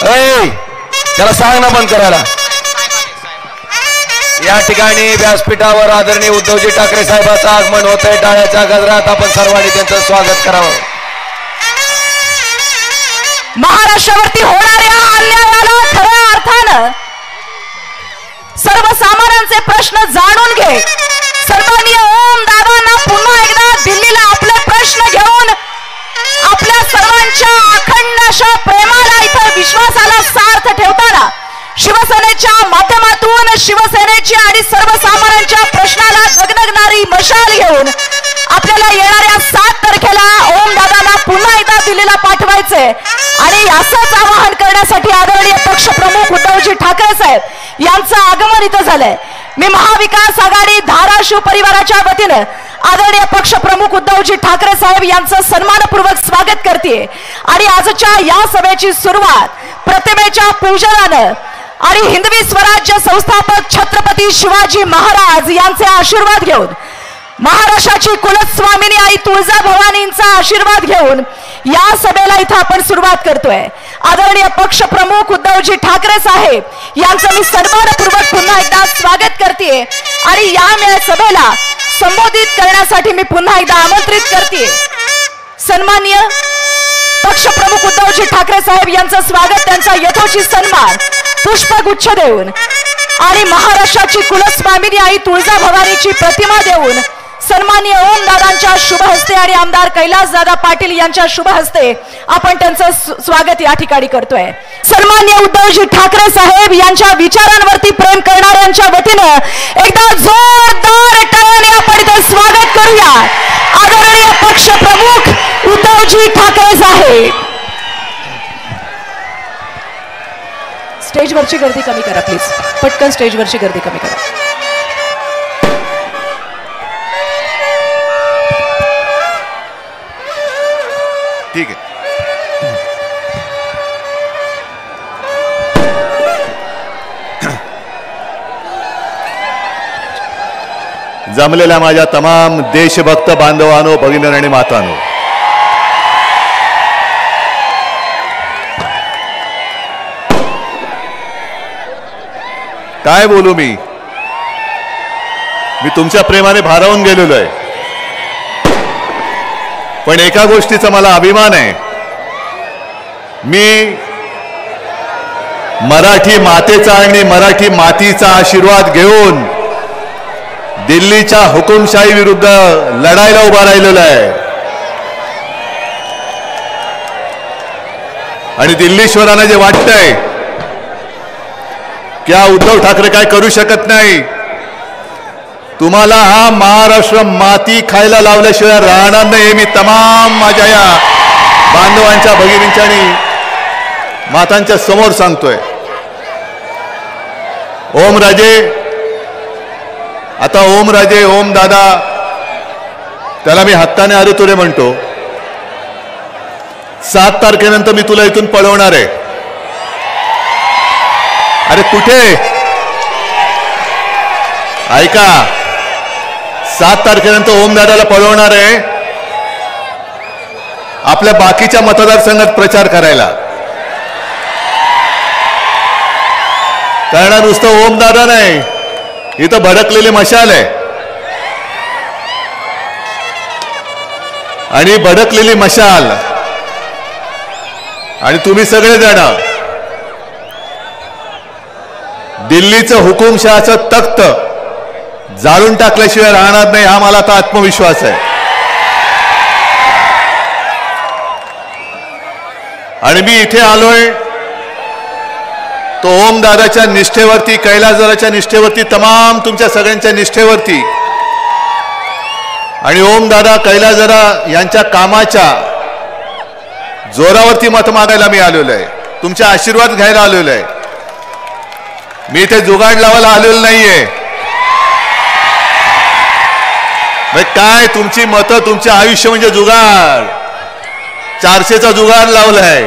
त्याला सांग ना बंद करायला. या ठिकाणी व्यासपीठावर आदरणीय उद्धवजी ठाकरे साहेबांचं आगमन होत आहे. टाळ्याच्या गजरात आपण सर्वांनी त्यांचं स्वागत करावं. महाराष्ट्रावरती होणाऱ्या अन्यायाला खऱ्या अर्थानं सर्वसामान्यांचे प्रश्न जाणून घे. सन्माननीय ओम दादांना पुन्हा एकदा दिल्लीला आपले प्रश्न घेऊन आपल्या सर्वांच्या अखंड अशा प्रेमाला इथं विश्वासाला सार्थ ठेवताना शिवसेनेच्या माध्यमातून शिवसेनेची आणि सर्वसामान्यांच्या प्रश्नाला जगनगणारी मशाल घेऊन आपल्याला येणाऱ्या 7 तारखेला ओम दादांना पुन्हा एकदा दिल्लीला पाठवायचे. आणि असंच आवाहन करण्यासाठी आदरणीय पक्षप्रमुख उद्धवजी ठाकरे साहेब यांचं आगमन इथं झालंय. मी महाविकास आघाडी धाराशिव परिवाराच्या वतीनं आदरणीय पक्षप्रमुख उद्धवजी ठाकरे साहेब यांचं सन्मानपूर्वक स्वागत करते. आणि आजच्या या सभेची सुरुवात प्रतिमेच्या पूजनानं आणि हिंदवी स्वराज्य संस्थापक छत्रपती शिवाजी महाराज यांचे आशीर्वाद घेऊन महाराष्ट्राची कुलस्वामिनी आई तुळजाभवानींचा आशीर्वाद घेऊन या सभेला इथं आपण सुरुवात करतोय. आदरणीय पक्षप्रमुख उद्धवजी ठाकरे साहेब यांचं मी सन्मानपूर्वक पुन्हा एकदा स्वागत करते. आणि या सभेला संबोधित करण्यासाठी मी पुन्हा एकदा आमंत्रित करते. सन्माननीय पक्षप्रमुख उद्धवजी ठाकरे साहेब यांचं स्वागत, त्यांचा यथोचित सन्मान पुष्पगुच्छ देऊन आणि महाराष्ट्राची कुलस्वामिनी आई तुळजाभवानीची प्रतिमा देऊन सन्माननीय ओम दादांच्या शुभ हस्ते आणि आमदार कैलासदादा पाटील यांच्या शुभ हस्ते आपण त्यांचं स्वागत या ठिकाणी करतोय. सन्माननीय उद्धवजी ठाकरे साहेब यांच्या विचारांवरती प्रेम करणाऱ्यांच्या वतीनं एकदा जोरदार टाळ्याने आपण इथे स्वागत करूया. आदरणीय पक्षप्रमुख उद्धवजी ठाकरे साहेब. स्टेजवरची गर्दी कमी करा प्लीज, पटकन स्टेजवरची गर्दी कमी करा. ठीक आहे. जमलेल्या माझ्या तमाम देशभक्त बांधवांनो, भगिनी आणि मातांनो, काय बोलू मी तुमच्या प्रेमाने भारावून गेलेलो आहे. पण एका गोष्टीचा मला अभिमान आहे. मी मराठी मातेचा आणि मराठी मातीचा आशीर्वाद घेऊन दिल्लीच्या हुकुमशाही विरुद्ध लढायला उभा राहिलेला आहे. आणि दिल्लीश्वरांना जे वाटतंय की उद्धव ठाकरे काय करू शकत नाही, तुम्हाला हा महाराष्ट्र माती खायला लावल्याशिवाय राहणार नाही, हे मी तमाम माझ्या या बांधवांच्या, भगिनींच्या आणि मातांच्या समोर सांगतोय. ओम राजे, आता ओम राजे, ओम दादा, त्याला मी हत्ताने अरुतुरे म्हणतो. 7 तारखेनंतर मी तुला इथून पळवणार आहे. अरे कुठे, ऐका, 7 तारखेनंतर ओम दादाला पळवणार आहे आपल्या बाकीच्या मतदारसंघात प्रचार करायला. कारण नुसतं ओम दादा नाही, इथं भडकलेली मशाल आहे. आणि भडकलेली मशाल आणि तुम्ही सगळे जण दिल्लीचं हुकुमशहाचं तख्त जाळून टाकल्याशिवाय राहणार नाही, हा मला आता आत्मविश्वास आहे. आणि मी इथे आलोय तो ओम दादाच्या निष्ठेवरती, कैलासदादाच्या निष्ठेवरती, तमाम तुमच्या सगळ्यांच्या निष्ठेवरती आणि ओम दादा, कैलासदादा यांच्या कामाच्या जोरावरती मत मागायला मी आलेलो आहे. तुमचे आशीर्वाद घ्यायला आलेलो आहे. मी इथे जुगाड लावायला आलेलो नाहीये. काय तुमची मतं, तुमचे आयुष्य म्हणजे जुगाड, 400चा जुगाड लावलाय.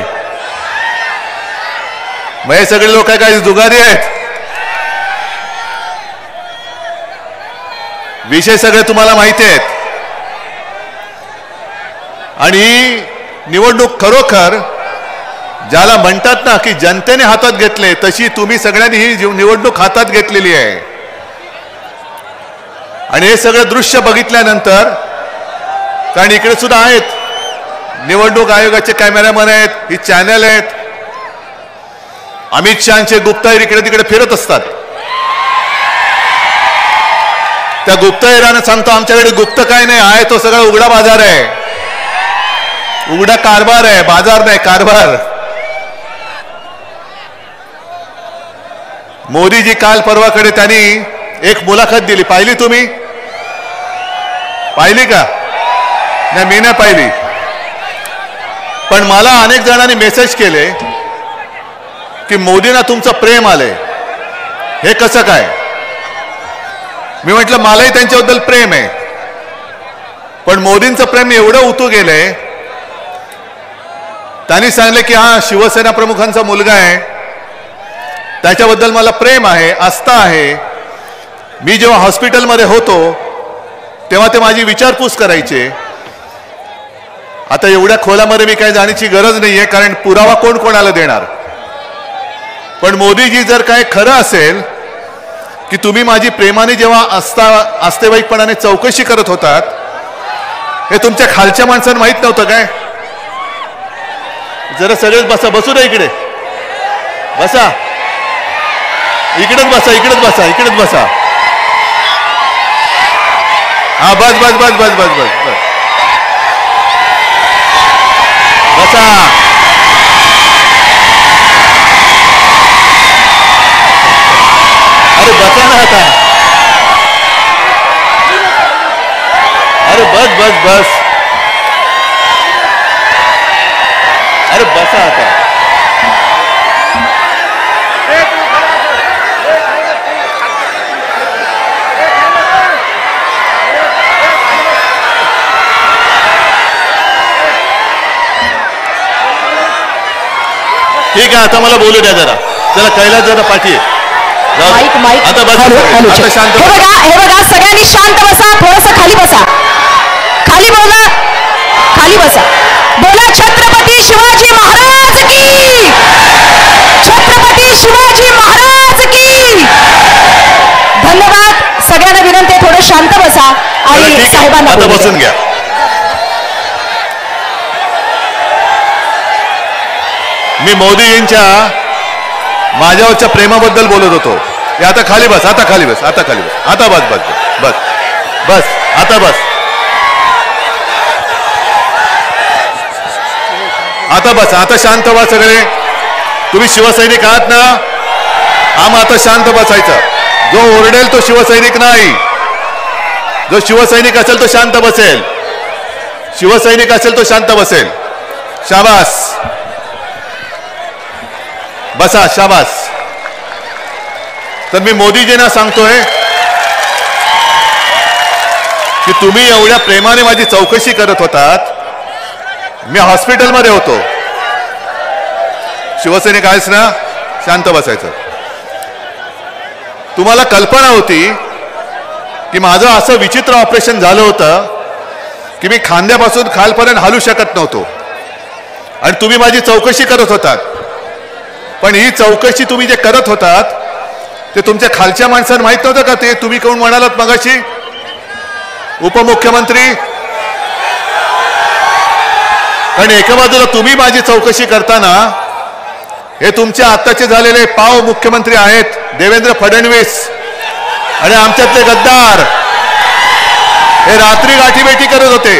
मग हे सगळे लोक काय जुगारी आहेत? विषय सगळे तुम्हाला माहिती आहेत. आणि निवडणूक खरोखर ज्याला म्हणतात ना की जनतेने हातात घेतले, तशी तुम्ही सगळ्यांनी ही निवडणूक हातात घेतलेली आहे. आणि हे सगळं दृश्य बघितल्यानंतर, कारण इकडे सुद्धा आहेत निवडणूक आयोगाचे कॅमेरामॅन आहेत, ही चॅनल आहेत, अमित शहाचे गुप्तहेर इकडे तिकडे फिरत असतात. त्या गुप्तहेरानं सांगतो आमच्याकडे गुप्त काय नाही आहे, तो सगळा उघडा बाजार आहे, उघडा कारभार आहे, बाजार नाही कारभार. मोदीजी काल परवाकडे त्यांनी एक मुलाखत दिली, पाहिली तुम्ही? पाहिली का? नाही, मी नाही पाहिली. पण मला अनेक जणांनी मेसेज केले की मोदींना तुमचं प्रेम आलंय, हे कसं काय? मी म्हटलं मलाही त्यांच्याबद्दल प्रेम आहे, पण मोदींचं प्रेम एवढं उतू गेलंय. त्यांनी सांगितले की हा शिवसेना प्रमुखांचा मुलगा आहे, त्याच्याबद्दल मला प्रेम आहे, आस्था आहे. मी जेव्हा हॉस्पिटलमध्ये होतो तेव्हा ते माझी विचारपूस करायचे. आता एवढ्या खोलामध्ये मी काही जाण्याची गरज नाहीये, कारण पुरावा कोण कोणाला देणार. पण मोदीजी जर काय खरं असेल की तुम्ही माझी प्रेमाने जेव्हा आस्थेवाईकपणाने चौकशी करत होतात, हे तुमच्या खालच्या माणसांना माहित नव्हतं काय? जरा सगळेच बसा, बसू द्या इकडे, बसा इकडेच बसा, इकडेच बसा, इकडेच बसा. हा बस बस बस बस बस बस बस बसा. अरे बसा ना आता, अरे बस बस बस, अरे बसा आता. ठीक आहे, आता मला बोलू द्या जरा. चला कैलास जरा पाठी आहे. आता बस, आता शांत. हे बघा सगळ्यांनी शांत बसा, थोडस खाली बसा, खाली बोला, खाली बसा. बोला छत्रपती शिवाजी महाराज की, छत्रपती शिवाजी महाराज की. धन्यवाद. सगळ्यांना विनंती आहे थोडं शांत बसा आणि साहेबांना आता बसून घ्या. मी मोदीजींच्या माझ्यावरच्या प्रेमाबद्दल बोलत होतो. आता खाली बस, आता खाली बस, आता खाली बस, आता बस बस बस बस, आता बस, आता बस, आता शांत व्हा सगळे. तुम्ही शिवसैनिक आहात ना, आम्ही आता शांत बसायचं. जो ओरडेल तो शिवसैनिक नाही, जो शिवसैनिक असेल तो शांत बसेल, शिवसैनिक असेल तो शांत बसेल. शाबास, बसा, शाबास. तर मी मोदीजींना सांगतोय की तुम्ही एवढ्या प्रेमाने माझी चौकशी करत होतात. मी हॉस्पिटलमध्ये होतो. शिवसैनिक आहेस ना, शांत बसायचं. तुम्हाला कल्पना होती की माझं असं विचित्र ऑपरेशन झालं होतं की मी खांद्यापासून खालपर्यंत हलू शकत नव्हतो आणि तुम्ही माझी चौकशी करत होतात. पण ही चौकशी तुम्ही जे करत होतात ते तुमच्या खालच्या माणसांना माहित नव्हतं का? ते तुम्ही कोण म्हणालात मगाशी, उपमुख्यमंत्री. कारण एका बाजूला तुम्ही माझी चौकशी करताना हे तुमचे आत्ताचे झालेले पाव मुख्यमंत्री आहेत देवेंद्र फडणवीस आणि आमच्यातले गद्दार, हे रात्री गाठीभेटी करत होते.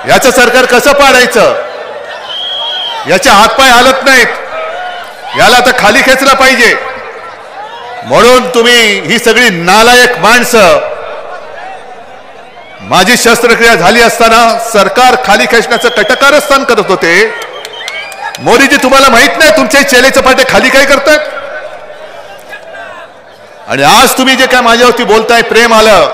याचं सरकार कसं पाडायचं, याचे हातपाय हालत नाहीत, याला आता खाली खेचला पाहिजे. म्हणून तुम्ही ही सगळी नालायक माणसं, माझी शस्त्रक्रिया झाली असताना सरकार खाली खेचण्याचं कटकारस्थान करत होते. मोदीजी, तुम्हाला माहित नाही तुमचे चेले चपाटे खाली काय करतात? आणि आज तुम्ही जे काय माझ्यावरती बोलताय, प्रेम आलं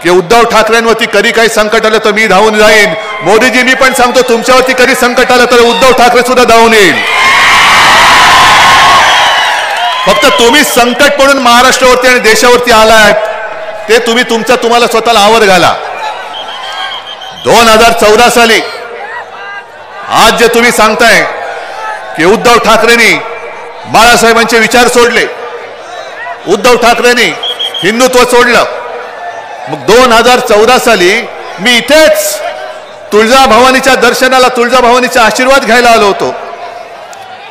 की उद्धव ठाकरेंवरती कधी काही संकट आलं तर मी धावून जाईन. मोदीजी, मी पण सांगतो तुमच्यावरती कधी संकट आलं तर उद्धव ठाकरे सुद्धा धावून येईल. फक्त तुम्ही संकट पडून महाराष्ट्रावरती आणि देशावरती आलाय, ते तुम्ही तुम्हाला स्वतःला आवर घाला. 2014 साली आज जे तुम्ही सांगताय की उद्धव ठाकरेंनी बाळासाहेबांचे विचार सोडले, उद्धव ठाकरेंनी हिंदुत्व सोडलं. मग 2014 साली मी इथेच तुळजाभवानीच्या दर्शनाला, तुळजाभवानीचा आशीर्वाद घ्यायला आलो होतो.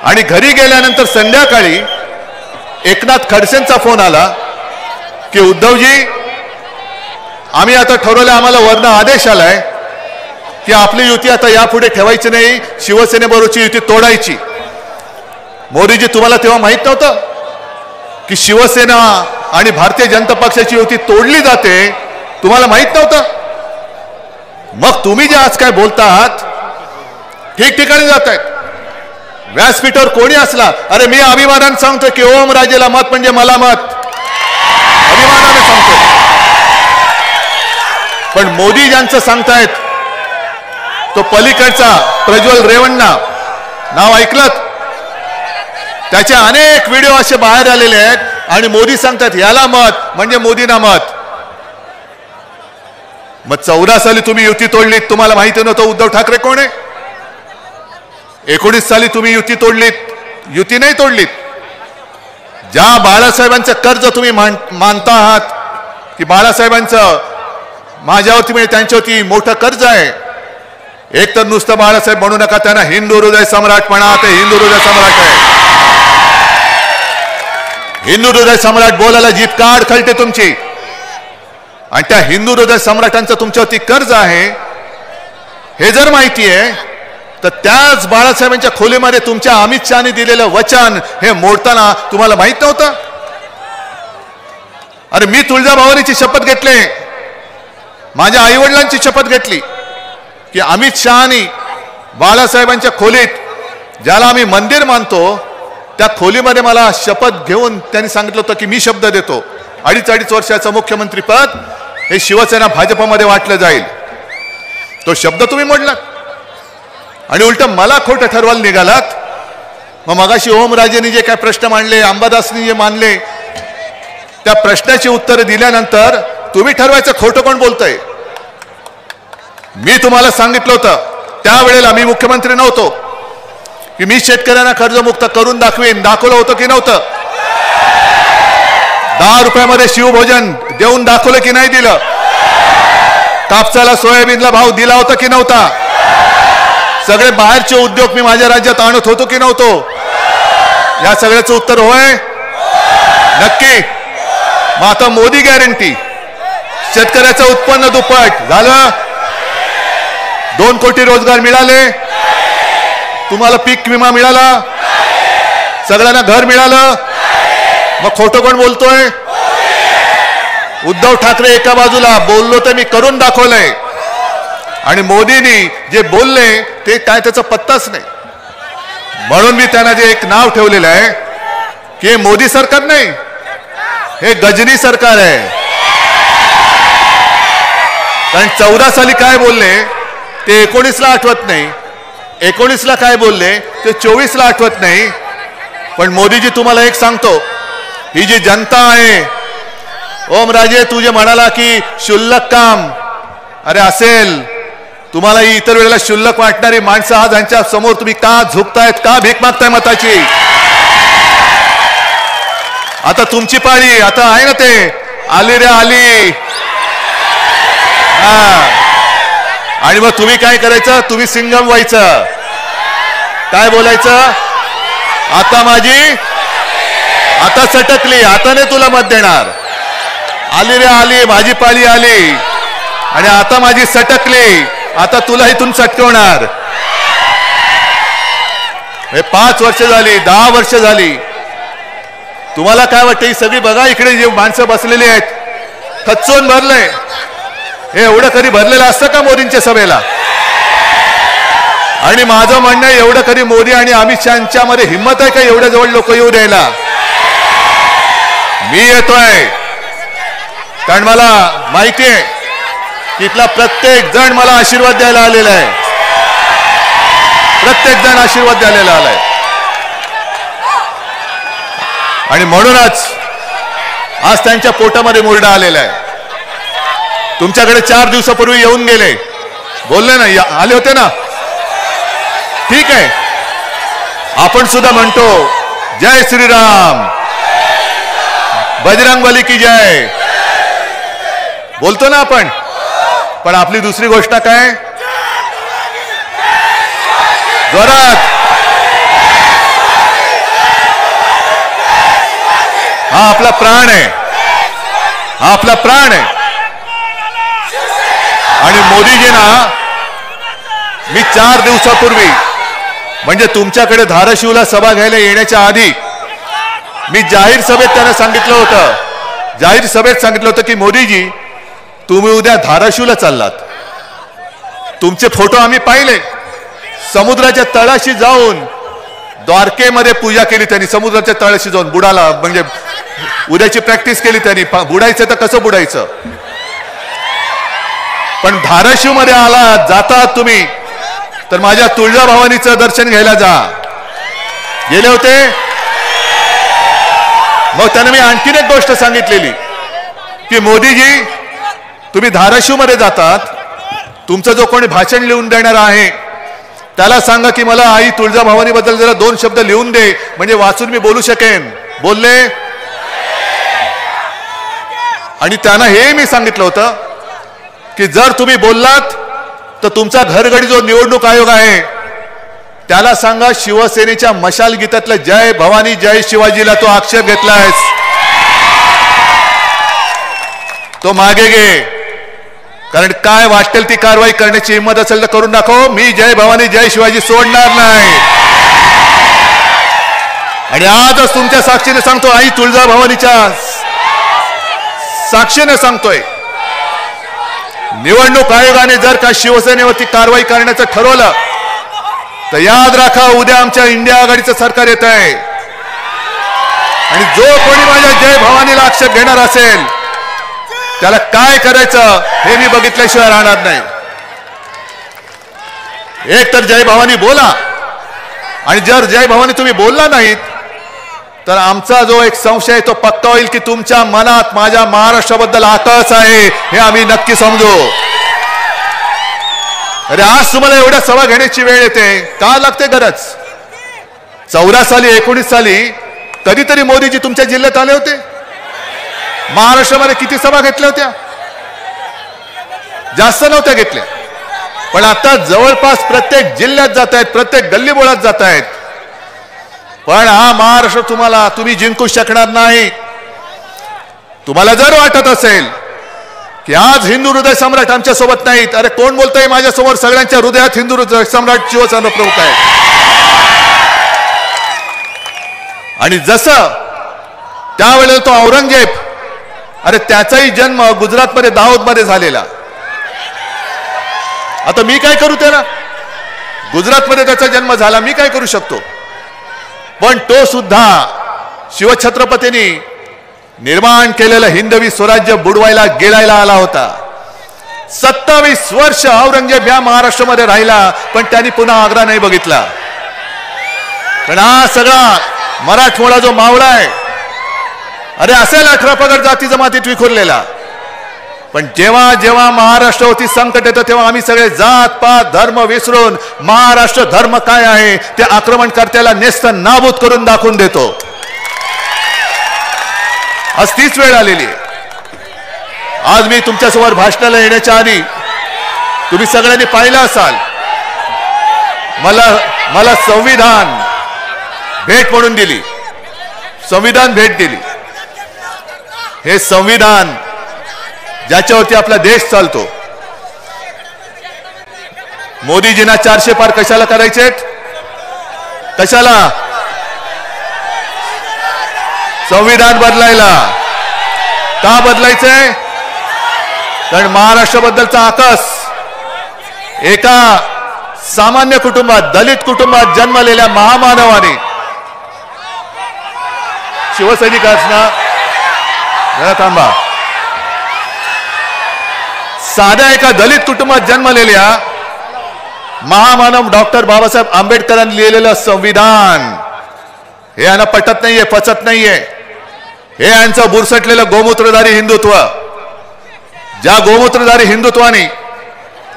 आणि घरी गेल्यानंतर संध्याकाळी एकनाथ खडसेंचा फोन आला की उद्धवजी, आम्ही आता ठरवलं, आम्हाला वरनं आदेश आलाय की आपली युती आता यापुढे ठेवायची नाही, शिवसेनेबरोबरची युती तोडायची. मोदीजी, तुम्हाला तेव्हा माहित नव्हतं की शिवसेना आणि भारतीय जनता पक्षाची युती तोडली जाते? तुम्हाला माहित नव्हतं? मग तुम्ही जे आज काय बोलतात ठिकठिकाणी जात आहेत. व्यासपीठावर कोणी असला, अरे मी अभिमानाने सांगतो की ओमराजेला मत म्हणजे मला मत, अभिमानाने सांगतो. पण मोदी ज्यांचं सांगतायत तो पलीकडचा प्रज्वल रेवण्णा नाव ऐकलत? त्याचे अनेक व्हिडिओ असे बाहेर आलेले आहेत आणि मोदी सांगतात याला मत म्हणजे मोदींना मत. मग 14 साली तुम्ही युती तोडलीत, तुम्हाला माहिती नव्हतं उद्धव ठाकरे कोण आहे? 19 साली तुम्ही युती तोडलीत, युती नाही तोडलीत. ज्या बाळासाहेबांचं कर्ज तुम्ही मानता आहात की बाळासाहेबांचं माझ्यावरती म्हणजे त्यांच्यावरती मोठं कर्ज आहे. एक तर नुसतं बाळासाहेब म्हणू नका, त्यांना हिंदू हृदय सम्राट म्हणा, ते हिंदू हृदय सम्राट आहे. हिंदू हृदय सम्राट बोलायला जीभ काढ खलते तुमची. आणि त्या हिंदू हृदय सम्राटांचं तुमच्यावरती कर्ज आहे हे जर माहिती आहे तर त्याच बाळासाहेबांच्या खोलीमध्ये तुमच्या अमित शहाने दिलेलं वचन हे मोडताना तुम्हाला माहित नव्हतं? अरे मी तुळजाभवानीची शपथ घेतली, माझ्या आईवडिलांची शपथ घेतली की अमित शहानी बाळासाहेबांच्या खोलीत ज्याला आम्ही मंदिर मानतो त्या खोलीमध्ये मला शपथ घेऊन त्यांनी सांगितलं होतं की मी शब्द देतो 2.5 वर्षाचं मुख्यमंत्री पद हे शिवसेना भाजपमध्ये वाटलं जाईल. तो शब्द तुम्ही मोडलात आणि उलट मला खोटं ठरवायला निघालात. मग मगाशी ओमराजेंनी जे काय प्रश्न मांडले, अंबादासनी जे मानले, त्या प्रश्नाची उत्तरं दिल्यानंतर तुम्ही ठरवायचं खोटं कोण बोलतंय. मी तुम्हाला सांगितलं होतं त्यावेळेला, मी मुख्यमंत्री नव्हतो, की मी शेतकऱ्यांना कर्जमुक्त करून दाखवेन. दाखवलं होतं की नव्हतं? 10 रुपयामध्ये शिवभोजन देऊन दाखवलं की नाही दिलं? कापसाला सोयाबीनला भाव दिला होता की नव्हता? सगळे बाहेरचे उद्योग मी माझ्या राज्यात आणत होतो की नव्हतो? या सगळ्याचं उत्तर होय, नक्की. मग आता मोदी गॅरंटी, शेतकऱ्याचं उत्पन्न दुप्पट झालं, 2 कोटी रोजगार मिळाले, तुम्हाला पीक विमा मिळाला, सगळ्यांना घर मिळालं. मग खोटं कोण बोलतोय? उद्धव ठाकरे एका बाजूला बोललो तर मी करून दाखवलंय, आणि मोदींनी जे बोलले ते काय त्याचा पत्ताच नाही. म्हणून मी त्यांना जे एक नाव ठेवलेलं आहे की हे मोदी सरकार नाही, हे गजनी सरकार आहे. कारण 14 साली काय बोलले ते 19ला आठवत नाही, 19ला काय बोलले ते 24ला आठवत नाही. पण मोदीजी, तुम्हाला एक सांगतो, ही जी जनता आहे, ओमराजे तू जे म्हणाला की शुल्लक काम, अरे असेल, तुम्हाला ही इतर वेळेला शुल्लक वाटणारी माणसं आज यांच्या समोर तुम्ही का झुकतायत, का भीक मागताय मताची? आता तुमची पाळी, आता आहे ना ते आली रे आली. आणि मग तुम्ही काय करायचं? तुम्ही सिंगम व्हायचं. काय बोलायचं? आता माझी, आता सटकली, आता नाही तुला मत देणार. आली रे आली, माझी पाळी आली, आणि आता माझी सटकली, आता तुला इथून सटकवणार. 5 वर्ष झाली, 10 वर्ष झाली. तुम्हाला काय वाटतं? ही सगळी बघा इकडे जे माणसं बसलेली आहेत, खच्चून भरलंय. हे एवढं कधी भरलेलं असतं का मोदींच्या सभेला? आणि माझं म्हणणं आहे, एवढं कधी मोदी आणि अमित शहाच्या मध्ये हिंमत आहे का एवढ्या जवळ लोक येऊ द्यायला? मी येतोय कारण मला माहिती आहे तिथला प्रत्येक जण मला आशीर्वाद द्यायला आलेला आहे. प्रत्येक जण आशीर्वाद द्यायला आलाय. आणि म्हणूनच आज त्यांच्या पोटामध्ये मुरडा आलेला आहे. तुमच्याकडे 4 दिवसापूर्वी येऊन गेले, बोलले ना, आले होते ना, ठीक आहे. आपण सुद्धा म्हणतो जय श्रीराम, बजरंगबली की जय बोलतो ना आपण. पण आपली दुसरी गोष्ट काय, जोरात, हा आपला प्राण आहे, हा आपला प्राण आहे. आणि मोदीजींना मी 4 दिवसापूर्वी म्हणजे तुमच्याकडे धाराशिवला सभा घ्यायला येण्याच्या आधी मी जाहीर सभेत त्यांना सांगितलं होतं, जाहीर सभेत सांगितलं होतं की मोदीजी तुम्ही उद्या धाराशिवला चाललात. तुमचे फोटो आम्ही पाहिले, समुद्राच्या तळाशी जाऊन द्वारकेमध्ये पूजा केली त्यांनी, समुद्राच्या तळाशी जाऊन बुडाला, म्हणजे उद्याची प्रॅक्टिस केली त्यांनी. बुडायचं तर कसं बुडायचं. पण धाराशिव मध्ये आला जाता तुम्ही तर माझ्या तुळजाभवानीचं दर्शन घ्यायला जा. गेले होते. मग त्याने मी आणखीन एक गोष्ट सांगितलेली की मोदीजी तुम्ही धाराशिव मध्ये जातात, तुमचं जो कोणी भाषण लिहून देणार आहे त्याला सांगा की मला आई तुळजाभवानी बद्दल जरा 2 शब्द लिहून दे, म्हणजे वाचून मी बोलू शकेन. बोलले. आणि त्यांना हे मी सांगितलं होतं की जर तुम्ही बोललात तर तुमचा घरगडी जो निवडणूक आयोग आहे त्याला सांगा शिवसेनेच्या मशाल गीतातलं जय भवानी जय शिवाजीला तो आक्षेप घेतलायस, तो मागे घे. कारण काय वाटेल ती कारवाई करण्याची हिंमत असेल तर करून दाखव. मी जय भवानी जय शिवाजी सोडणार नाही. आणि आजच तुमच्या साक्षीने सांगतो, आई तुळजाभवानीच्या साक्षीने सांगतोय, निवडणूक आयोगाने जर का शिवसेनेवरती कारवाई करण्याचं ठरवलं तर याद राखा उद्या आमच्या इंडिया आघाडीचं सरकार येत आहे. आणि जो कोणी माझ्या जय भवानीला आक्षेप घेणार असेल त्याला काय करायचं हे मी बघितल्याशिवाय राहणार नाही. एक तर जय भवानी बोला, आणि जर जय भवानी तुम्ही बोलला नाहीत तर आमचा जो एक संशय आहे तो पक्का होईल की तुमच्या मनात माझ्या महाराष्ट्राबद्दल आकस आहे, हे आम्ही नक्की समजू. अरे आज तुम्हाला एवढ्या सभा घेण्याची वेळ येते, का लागते गरज. 14 साली 19 साली कधीतरी मोदीजी तुमच्या जिल्ह्यात आले होते. महाराष्ट्रामध्ये किती सभा घेतल्या होत्या, जास्त नव्हत्या घेतल्या. पण आता जवळपास प्रत्येक जिल्ह्यात जात आहेत, प्रत्येक गल्लीबोळात जात आहेत. पण हा महाराष्ट्र तुम्ही जिंकू शकणार नाही. तुम्हाला जर वाटत असेल की आज हिंदू हृदय सम्राट आमच्या सोबत नाहीत, अरे कोण बोलतंय माझ्यासमोर, सगळ्यांच्या हृदयात हिंदू हृदय सम्राट शिवसेना प्रमुख आहे. आणि जसं त्यावेळेला तो औरंगजेब, अरे त्याचाही जन्म गुजरातमध्ये दाहोदमध्ये झालेला. आता मी काय करू त्याला, गुजरातमध्ये त्याचा जन्म झाला, मी काय करू शकतो. पण तो सुद्धा शिवछत्रपतींनी निर्माण केलेलं हिंदवी स्वराज्य बुडवायला गिळायला आला होता. 27 वर्ष औरंगजेब या महाराष्ट्रामध्ये राहिला, पण त्यांनी पुन्हा आग्रा नाही बघितला. पण हा सगळा मराठमोळा जो मावळा आहे, अरे असेल 18 पगड जाती जमातीत विखुरलेला, पण जेव्हा जेव्हा महाराष्ट्रावरती संकट येतं तेव्हा आम्ही सगळे जात पात धर्म विसरून महाराष्ट्र धर्म काय आहे ते आक्रमणकर्त्याला नेस्त नाबूद करून दाखवून देतो. आज तीच वेळ आलेली आहे. आज मी तुमच्यासमोर भाषणाला येण्याच्या आधी तुम्ही सगळ्यांनी पाहिलं असाल, मला संविधान भेट म्हणून दिली, संविधान भेट दिली. हे संविधान ज्याच्यावरती आपला देश चालतो. मोदीजींना 400 पार कशाला करायचेत, कशाला, संविधान बदलायला. का बदलायचंय, कारण महाराष्ट्राबद्दलचा आकस एका सामान्य कुटुंबात, दलित कुटुंबात जन्मलेल्या महामानवाने, शिवसैनिकांना जरा थांबा, साध्या एका दलित कुटुंबात जन्मलेल्या महामानव डॉक्टर बाबासाहेब आंबेडकरांनी लिहिलेलं संविधान हे यांना पटत नाहीये, पचत नाहीये. हे यांचं बुरसटलेलं गोमूत्रधारी हिंदुत्व, ज्या गोमूत्रधारी हिंदुत्वाने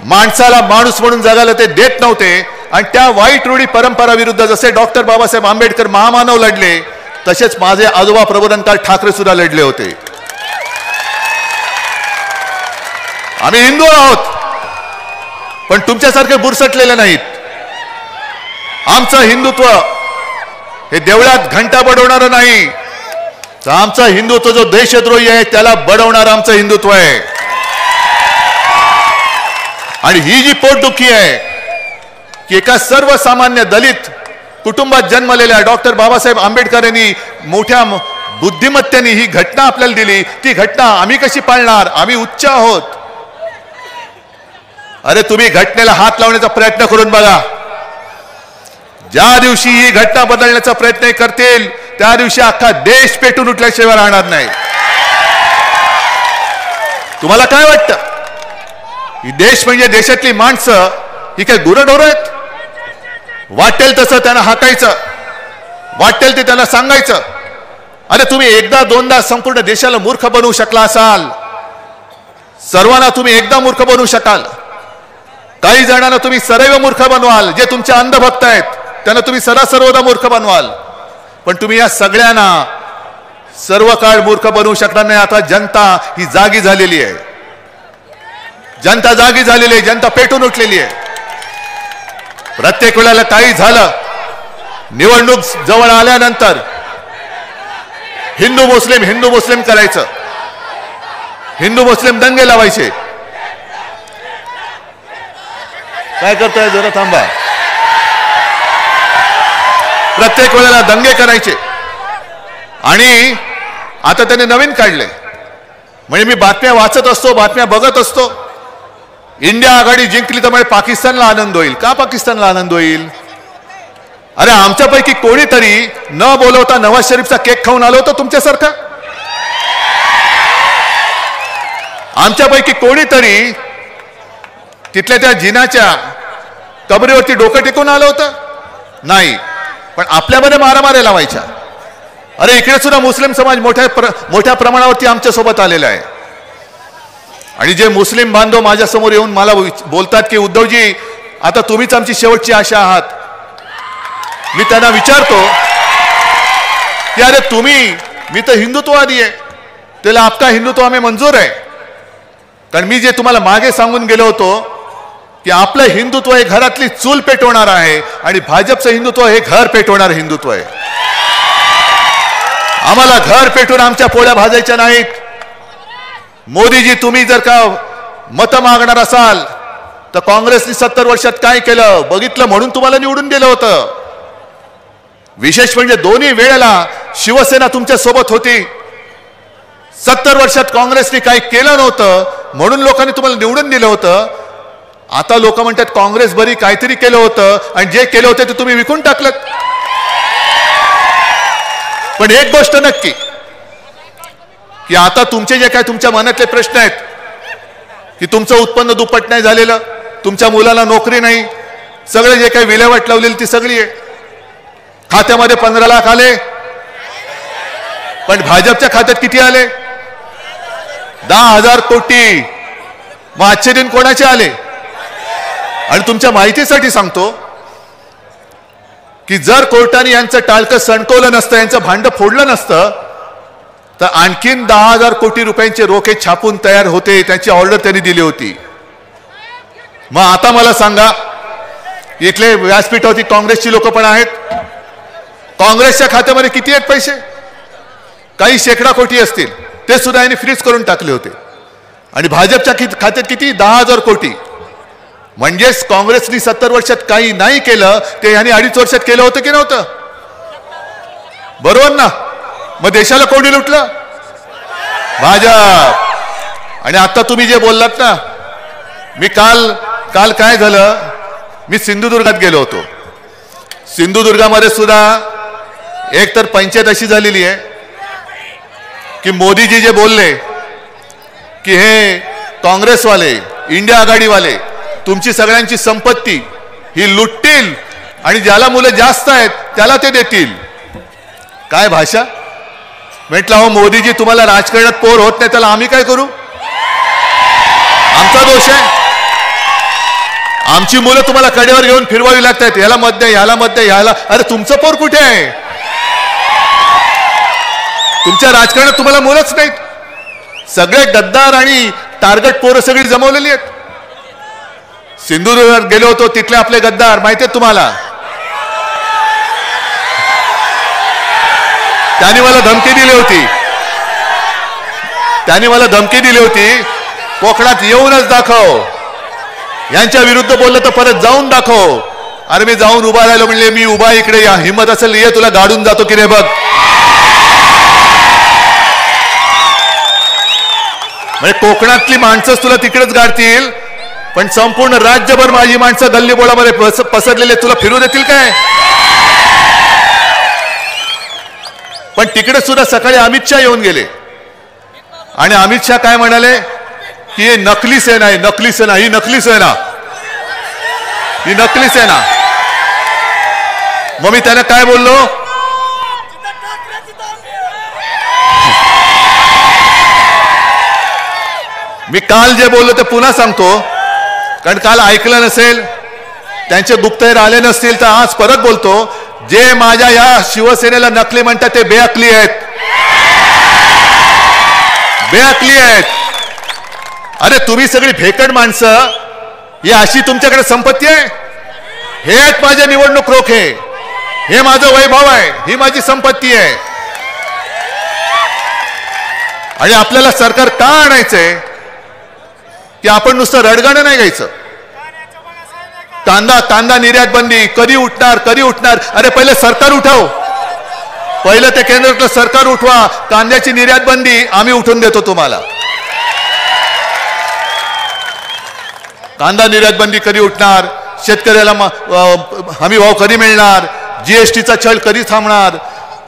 माणसाला माणूस म्हणून जगायला ते देत नव्हते, आणि त्या वाईट रूढी परंपरा विरुद्ध जसे डॉक्टर बाबासाहेब आंबेडकर महामानव लढले, तसेच माझे आजोबा प्रबोधनकार ठाकरे सुद्धा लढले होते. आम्ही हिंदू आहोत, पण तुमच्यासारखे बुरसटलेले नाहीत. आमचं हिंदुत्व हे देवळात घंटा बडवणारं नाही, तर आमचं हिंदुत्व जो देशद्रोही आहे त्याला बडवणारं आमचं हिंदुत्व आहे. आणि ही जी पोटदुखी आहे की एका सर्वसामान्य दलित कुटुंबात जन्मलेल्या डॉक्टर बाबासाहेब आंबेडकर यांनी मोठ्या बुद्धिमत्तेने ही घटना आपल्याला दिली, ती घटना आम्ही कशी पाळणार? आम्ही उच्च आहोत. अरे तुम्ही घटनेला हात लावण्याचा प्रयत्न करून बघा. ज्या दिवशी ही घटना बदलण्याचा प्रयत्न करतील त्या दिवशी अख्खा देश पेटून उठल्याशिवाय राहणार नाही. तुम्हाला काय वाटतं? ही देश म्हणजे देशातली माणसं ही काय गुरंढोरं आहेत? वाटेल तसं त्यांना हाकायचं, वाटेल ते त्यांना सांगायचं. अरे तुम्ही एकदा दोनदा संपूर्ण देशाला मूर्ख बनवू शकला असाल, सर्वांना तुम्ही एकदा मूर्ख बनवू शकाल. काही जणांना तुम्ही सदैव मूर्ख बनवाल, जे तुमचे अंधभक्त आहेत त्यांना तुम्ही सर्वदा मूर्ख बनवाल. पण तुम्ही या सगळ्यांना सर्व काळ मूर्ख बनवू शकणार नाही. आता जनता ही जागी झालेली आहे, जनता जागी झालेली आहे, जनता पेटून उठलेली आहे. प्रत्येक वेळेला काही झालं, निवडणूक जवळ आल्यानंतर हिंदू मुस्लिम करायचं, हिंदू मुस्लिम दंगे लावायचे. काय करताय? जरा थांबा. प्रत्येक वेळेला दंगे करायचे. आणि आता त्याने नवीन काढले, म्हणजे मी बातम्या वाचत असतो, बातम्या बघत असतो. इंडिया आघाडी जिंकली तर म्हणजे पाकिस्तानला आनंद होईल. का पाकिस्तानला आनंद होईल? अरे आमच्यापैकी कोणीतरी न बोलवता नवाज शरीफचा केक खाऊन आलो होतं तुमच्यासारखा? आमच्यापैकी कोणीतरी तिथल्या त्या जिनाच्या कबरीवरती डोकं टेकून आलं होतं? नाही. पण आपल्यामध्ये मारामाऱ्या लावायच्या. अरे इकडे सुद्धा मुस्लिम समाज मोठ्या प्रमाणावरती आमच्या सोबत आलेला आहे. आणि जे मुस्लिम बांधव माझ्या समोर येऊन मला बोलतात की उद्धवजी आता तुम्हीच आमची शेवटची आशा आहात. मी त्यांना विचारतो की अरे तुम्ही, मी तर हिंदुत्ववादी आहे, त्याला आपका हिंदुत्व आम्ही मंजूर आहे. कारण मी जे तुम्हाला मागे सांगून गेलो होतो की आपलं हिंदुत्व हे घरातली चूल पेटवणार आहे आणि भाजपचं हिंदुत्व हे घर पेटवणार हिंदुत्व आहे. आम्हाला घर पेटून आमच्या पोळ्या भाजायच्या नाहीत. मोदीजी तुम्ही जर का मत मागणार असाल तर काँग्रेसने 70 वर्षात काय केलं बघितलं म्हणून तुम्हाला निवडून दिलं होतं. विशेष म्हणजे दोन्ही वेळेला शिवसेना तुमच्या सोबत होती. 70 वर्षात काँग्रेसने काही केलं नव्हतं म्हणून लोकांनी तुम्हाला निवडून दिलं होतं. आता लोक म्हणतात काँग्रेस बरी काहीतरी केलं होतं आणि जे केलं होतं ते तुम्ही विकून टाकलं. पण एक गोष्ट नक्की की आता तुमचे जे काय तुमच्या मनातले प्रश्न आहेत की तुमचं उत्पन्न दुप्पट नाही झालेलं, तुमच्या मुलाला नोकरी नाही, सगळे जे काही विल्हेवाट लावलेली ती सगळी आहे. खात्यामध्ये 15 लाख आले, पण भाजपच्या खात्यात किती आले? 10,000 कोटी. मग आजचे दिन कोणाचे आले? आणि तुमच्या माहितीसाठी सांगतो की जर कोर्टाने यांचं टाळकं सणकवलं नसतं, यांचं भांड फोडलं नसतं तर आणखीन 10,000 कोटी रुपयांचे रोखे छापून तयार होते. त्याची ऑर्डर त्यांनी दिली होती. मग आता मला सांगा, इथले व्यासपीठावरती काँग्रेसची लोक पण आहेत. काँग्रेसच्या खात्यामध्ये किती आहेत पैसे? काही शेकडा कोटी असतील, ते सुद्धा यांनी फ्रीज करून टाकले होते. आणि भाजपच्या खात्यात किती? 10,000 कोटी. म्हणजेच काँग्रेसने 70 वर्षात काही नाही केलं ते यांनी 2.5 वर्षात केलं होतं की नव्हतं? बरोबर ना? मग देशाला कोणी लुटलं? भाजप. आणि आता तुम्ही जे बोललात ना, मी काल काय झालं, मी सिंधुदुर्गात गेलो होतो. सिंधुदुर्गामध्ये सुद्धा एक तर पंचायत अशी झालेली आहे की मोदीजी जे बोलले की हे काँग्रेसवाले, इंडिया आघाडीवाले तुमची सगळ्यांची संपत्ती ही लुटतील आणि ज्याला मुलं जास्त आहेत त्याला ते देतील. काय भाषा? म्हटलं हो मोदीजी, तुम्हाला राजकारणात पोर होत नाही त्याला आम्ही काय करू? आमचा दोष आहे? आमची मुलं तुम्हाला कडेवर घेऊन फिरवावी लागतात, याला मत द्या, याला मत द्या, याला. अरे तुमचं पोर कुठे आहे? तुमच्या राजकारणात तुम्हाला मुलंच नाहीत. सगळे गद्दार आणि टार्गेट पोरं सगळी जमवलेली आहेत. सिंधुदुर्गात गेलो होतो, तिथले आपले गद्दार माहिती आहेत तुम्हाला. त्यांनी मला धमकी दिली होती, कोकणात येऊनच दाखव, यांच्या विरुद्ध बोललं तर परत जाऊन दाखव. अरे मी जाऊन उभा राहिलो, म्हणले मी उभा इकडे, या हिम्मत असेल ये, तुला गाडून जातो की रे बघ. म्हणजे कोकणातली माणसंच तुला तिकडेच गाडतील, पण संपूर्ण राज्यभर माझी माणसं गल्लीबोळामध्ये पसरलेले तुला फिरू देतील काय? पण तिकडे सुद्धा सकाळी अमित शहा येऊन गेले आणि अमित शहा काय म्हणाले की हे नकली सेना आहे, नकली सेना, ही नकली सेना, ही नकली सेना. मग मी त्यांना काय बोललो, मी काल जे बोललो ते पुन्हा सांगतो, कारण काल ऐकलं नसेल, त्यांचे गुप्तहेर आले नसतील, तर आज परत बोलतो. जे माझ्या या शिवसेनेला नकली म्हणतात ते बेअकली आहेत, बेअकली आहेत. अरे तुम्ही सगळी भेकड माणसं, ही अशी तुमच्याकडे संपत्ती आहे? हे आहेत माझे निवडणूक रोखे, हे माझं वैभव आहे, ही माझी संपत्ती आहे. आणि आपल्याला सरकार का आणायचंय की आपण नुसतं रडगाणं नाही घ्यायचं. कांदा निर्यात बंदी कधी उठणार, कधी उठणार? अरे पहिले सरकार उठव, पहिलं ते केंद्रातलं सरकार उठवा. कांद्याची निर्यात बंदी आम्ही उठून देतो तुम्हाला. कांदा निर्यात बंदी कधी उठणार? शेतकऱ्याला हमी भाव कधी मिळणार? जीएसटीचा छळ कधी थांबणार?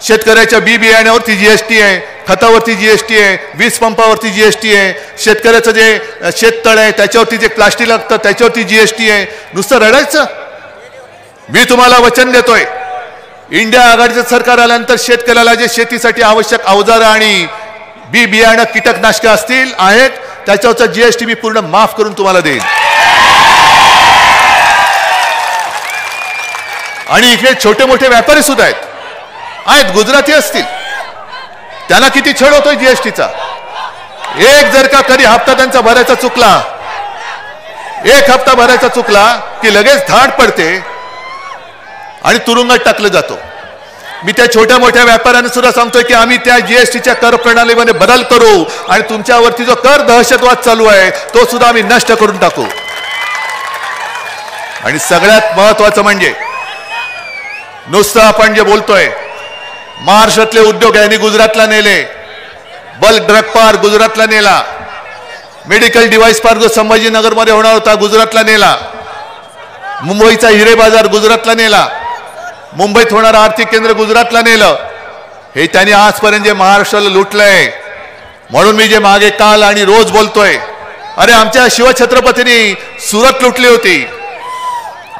शेतकऱ्याच्या बी बियाण्यावरती जीएसटी आहे, खतावरती जीएसटी आहे, वीज पंपावरती जीएसटी आहे, शेतकऱ्याचं जे शेततळ आहे त्याच्यावरती जे प्लास्टिक लागतं त्याच्यावरती जीएसटी आहे. नुसतं रडायचं? मी तुम्हाला वचन देतोय, इंडिया आघाडीचं सरकार आल्यानंतर शेतकऱ्याला जे शेतीसाठी आवश्यक अवजारं आणि बी बियाणं कीटकनाशकं असतील आहेत त्याच्यावरचा जीएसटी मी पूर्ण माफ करून तुम्हाला देईन. आणि इकडे छोटे मोठे व्यापारी सुद्धा आहेत, गुजराती असतील, त्यांना किती छळ होतोय जीएसटीचा. एक जर का कधी हप्ता त्यांचा भरायचा चुकला, एक हप्ता भरायचा चुकला की लगेच धाड पडते आणि तुरुंगात टाकलं जातो. मी त्या छोट्या मोठ्या व्यापाऱ्यांना सुद्धा सांगतोय की आम्ही त्या जीएसटीच्या कर प्रणालीमध्ये बदल करू आणि तुमच्यावरती जो कर दहशतवाद चालू आहे तो सुद्धा आम्ही नष्ट करून टाकू. आणि सगळ्यात महत्वाचं म्हणजे नुसतं आपण जे बोलतोय, महाराष्ट्रातले उद्योग यांनी गुजरातला नेले, बल्क ड्रग पार्क गुजरातला नेला, मेडिकल डिव्हाइस पार्क जो संभाजीनगरमध्ये होणार होता गुजरातला नेला, मुंबईचा हिरे बाजार गुजरातला नेला, मुंबईत होणारं आर्थिक केंद्र गुजरातला नेलं. हे त्यांनी आजपर्यंत जे महाराष्ट्राला लुटलंय. म्हणून मी जे मागे काल आणि रोज बोलतोय, अरे आमच्या शिवछत्रपतींनी सुरत लुटली होती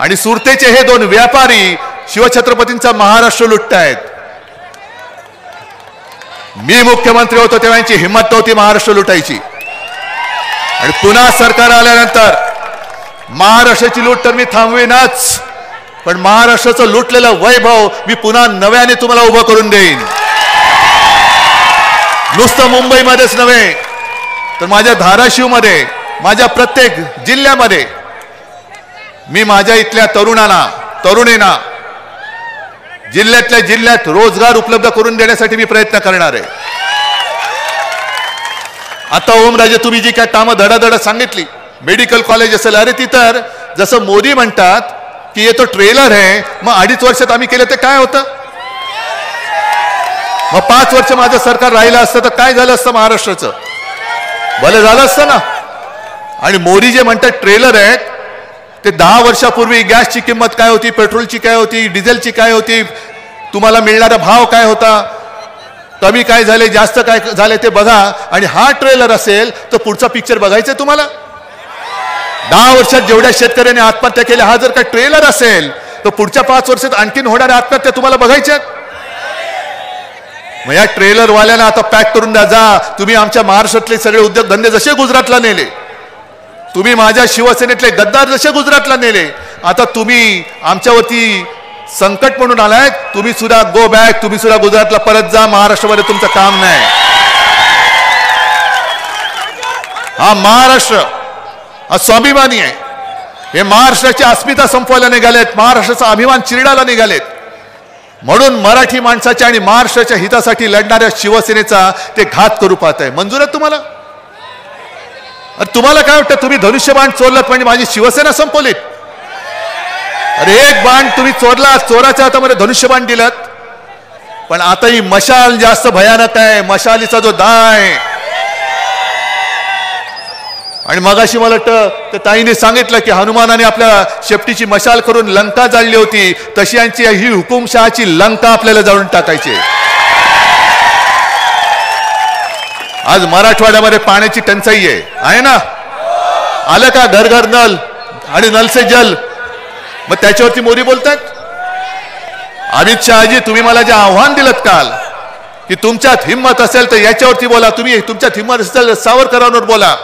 आणि सुरतेचे हे दोन व्यापारी शिवछत्रपतींचा महाराष्ट्र लुटतायत. मी मुख्यमंत्री होतो तेव्हा यांची हिंमत नव्हती महाराष्ट्र लुटायची. आणि पुन्हा सरकार आल्यानंतर महाराष्ट्राची लूट तर मी थांबवीनच, पण महाराष्ट्राचं लुटलेलं वैभव मी पुन्हा नव्याने तुम्हाला उभं करून देईन. नुसतं मुंबईमध्येच नव्हे तर माझ्या धाराशिवमध्ये, माझ्या प्रत्येक जिल्ह्यामध्ये मी माझ्या इथल्या तरुणींना जिल्ह्यातल्या जिल्ह्यात रोजगार उपलब्ध करून देण्यासाठी मी प्रयत्न करणार आहे. आता ओमराजे तुम्ही जी काय कामं धडाधड सांगितली, मेडिकल कॉलेज असेल, अरे ती तर जसं मोदी म्हणतात की हे तो ट्रेलर आहे, मग 2.5 वर्षात आम्ही केलं ते काय होतं? मग 5 वर्ष माझं सरकार राहिलं असतं तर काय झालं असतं महाराष्ट्राचं? भलं झालं असतं ना. आणि मोदी जे म्हणतात ट्रेलर आहेत ते 10 वर्षापूर्वी गॅसची किंमत काय होती, पेट्रोलची काय होती, डिझेलची काय होती, तुम्हाला मिळणारा भाव काय होता, कमी काय झाले, जास्त काय झाले ते बघा. आणि हा ट्रेलर असेल तर पुढचा पिक्चर बघायचा तुम्हाला. 10 वर्षात जेवढ्या शेतकऱ्यांनी आत्महत्या केल्या, हा जर का ट्रेलर असेल तर पुढच्या 5 वर्षात आणखीन होणाऱ्या आत्महत्या तुम्हाला बघायच्यात. मग या ट्रेलरवाल्यांना आता पॅक करून द्या, जा तुम्ही आमच्या महाराष्ट्रातले सगळे उद्योगधंदे जसे गुजरातला नेले तुम्ही माझ्या शिवसेनेतले गद्दार जसे गुजरातला नेले, आता तुम्ही आमच्यावरती संकट म्हणून आलाय. तुम्ही सुद्धा गो बॅक, तुम्ही सुद्धा गुजरातला परत जा. महाराष्ट्रामध्ये तुमचं काम नाही. हा महाराष्ट्र हा स्वाभिमानी आहे. हे महाराष्ट्राची अस्मिता संपवायला निघालेत, महाराष्ट्राचा अभिमान चिरडायला निघालेत. म्हणून मराठी माणसाच्या आणि महाराष्ट्राच्या हितासाठी लढणाऱ्या शिवसेनेचा ते घात करू पाहत आहे. मंजूर आहे तुम्हाला? तुम्हाला काय वाटतं, तुम्ही धनुष्यबाण चोरलात म्हणजे माझी शिवसेना संपवलीत? अरे एक बाण तुम्ही चोरला, चोराच्या हातामध्ये धनुष्यबाण दिलात. पण आता ही मशाल जास्त भयानक आहे. मशालीचा जो दाळ आहे, आणि मगाशी मला वाटतं त्या ताईने सांगितलं की हनुमानाने आपल्या शेपटीची मशाल करून लंका जाळली होती, तशी यांची ही हुकुमशहाची लंका आपल्याला जाळून टाकायची. आज मराठवाड्यामध्ये पाण्याची टंचाई आहे ना? आलं का घर घर नल आणि नल से जल? मग त्याच्यावरती मोदी बोलतात. अमित शहाजी, तुम्ही मला जे आव्हान दिलं काल की तुमच्यात हिंमत असेल तर याच्यावरती बोला, तुम्ही तुमच्यात हिंमत असेल तर सावरकरांवर बोला,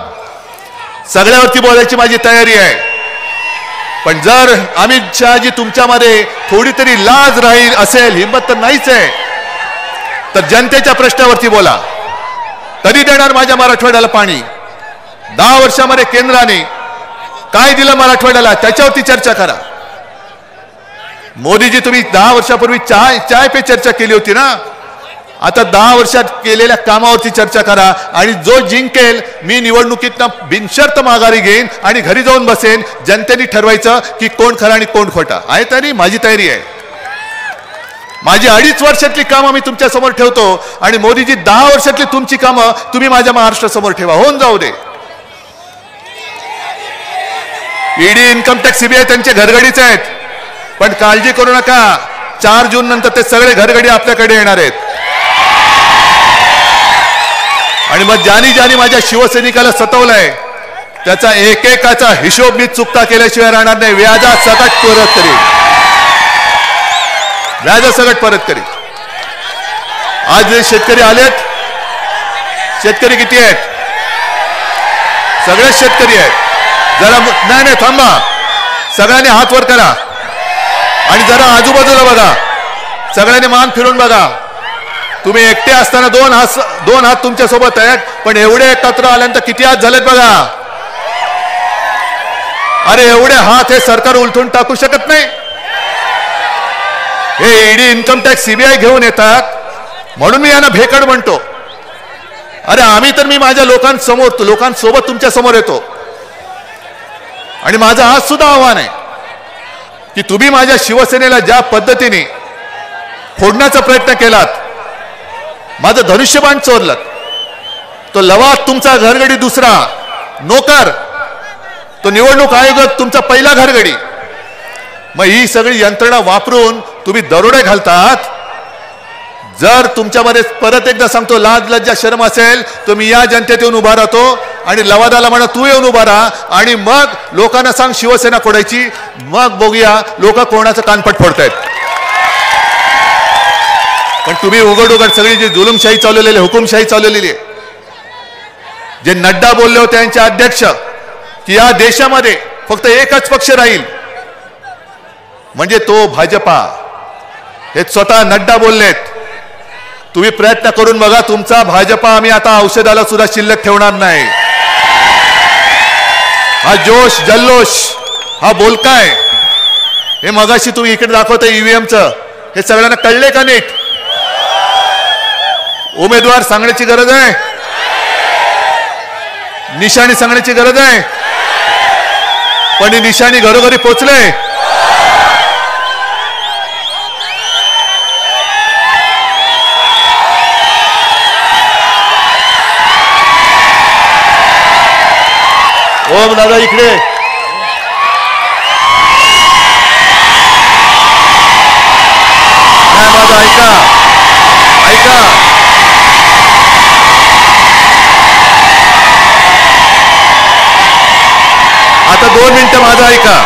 सगळ्यावरती बोलायची माझी तयारी आहे. पण जर अमित शहाजी तुमच्यामध्ये थोडी तरी लाज राहील असेल, हिंमत तर नाहीच आहे, तर जनतेच्या प्रश्नावरती बोला. कधी देणार माझ्या मराठवाड्याला पाणी? 10 वर्षामध्ये केंद्राने काय दिलं मराठवाड्याला, त्याच्यावरती चर्चा करा. मोदीजी, तुम्ही 10 वर्षापूर्वी चाय पे चर्चा केली होती ना, आता 10 वर्षात केलेल्या कामावरती चर्चा करा. आणि जो जिंकेल, मी निवडणुकीतनं बिनशर्त माघारी घेईन आणि घरी जाऊन बसेन. जनतेने ठरवायचं की कोण खरं आणि कोण खोटा आहे. तरी माझी तयारी आहे. माझी 2.5 वर्षातली कामं मी तुमच्या समोर ठेवतो आणि मोदीजी 10 वर्षातली तुमची कामं तुम्ही माझ्या महाराष्ट्रासमोर ठेवा. होऊन जाऊ दे. ईडी, इन्कम टॅक्स, सीबीआय त्यांचे घरगडीचे आहेत, पण काळजी करू नका. 4 जून नंतर ते सगळे घरगडी आपल्याकडे येणार आहेत. आणि मग ज्यानी माझ्या शिवसैनिकाला सतवलंय त्याचा एकेकाचा हिशोब मी चुकता केल्याशिवाय राहणार नाही. व्याजासकट परत करीन, व्याजासकट परत करीन. आज जे शेतकरी आलेत, शेतकरी किती आहेत? सगळे शेतकरी आहेत. जरा नाही थांबा, सगळ्यांनी हात वर करा आणि जरा आजूबाजूला बघा. सगळ्यांनी मान फिरून बघा. तुम्ही एकटे असताना दोन हात तुमच्या सोबत आहेत, पण एवढे एकत्र आल्यानंतर किती हात झालेत बघा. अरे एवढे हात हे सरकार उलथून टाकू शकत नाही. हे ईडी, इन्कम टॅक्स, सीबीआय घेऊन येतात म्हणून मी यांना भेकड म्हणतो. अरे आम्ही तर मी माझ्या लोकांसोबत तुमच्या समोर येतो. आणि माझं आज सुद्धा आव्हान आहे की तुम्ही माझ्या शिवसेनेला ज्या पद्धतीने फोडण्याचा प्रयत्न केलात, माझं धनुष्यबाण चोरलं, तो लवाद तुमचा घरगडी दुसरा, नोकर तो निवडणूक आयोगात तुमचा पहिला घरगडी. मग ही सगळी यंत्रणा वापरून तुम्ही दरोडे घालतात. जर तुमच्यामध्ये परत एकदा सांगतो लाज लज्जा शरम असेल, तुम्ही या जनतेत येऊन उभा राहतो आणि लवादाला म्हणा तू येऊन उभा राहा आणि मग लोकांना सांग शिवसेना फोडायची. मग बघूया लोक कोणाचं कानपट फोडतायत. पण तुम्ही उघड सगळी जी जुलुमशाही चालवलेली, हुकुमशाही चालवलेली आहे, जे नड्डा बोलले होते त्यांचे अध्यक्ष की या देशामध्ये फक्त एकच पक्ष राहील म्हणजे तो भाजपा, हे स्वतः नड्डा बोललेत. तुम्ही प्रयत्न करून बघा, तुमचा भाजपा आम्ही आता औषधाला सुद्धा शिल्लक ठेवणार नाही. हा जोश जल्लोष, हा बोलकाय, हे मगाशी तुम्ही इकडे दाखवता ईव्हीएमचं, हे सगळ्यांना कळले का नीट? उमेदवार सांगण्याची गरज आहे, निशाणी सांगण्याची गरज आहे, पण ही निशाणी घरोघरी पोचले. ओम दादा इकडे. माझं ऐका ऐका, आता 2 मिनिटं माझं ऐका.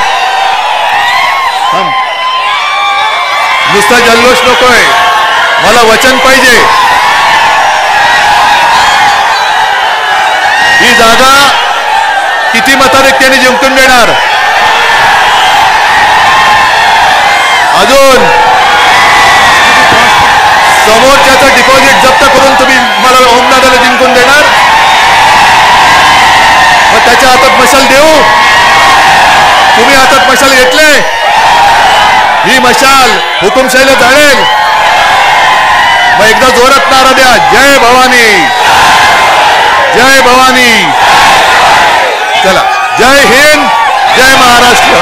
नुसता जल्लोष नकोय, मला वचन पाहिजे. ही जागा किती मताधिक्याने जिंकून देणार? अजून समोरच्याचं डिपॉझिट जप्त करून तुम्ही मला ओमदादाला जिंकून देणार? मग त्याच्या हातात मशाल देऊ? तुम्ही हातात मशाल घेतले? ही मशाल हुकुमशाहीला जाळेल. मग एकदा जोरात नारा द्या, जय भवानी, जय भवानी. चला, जय हिंद, जय महाराष्ट्र.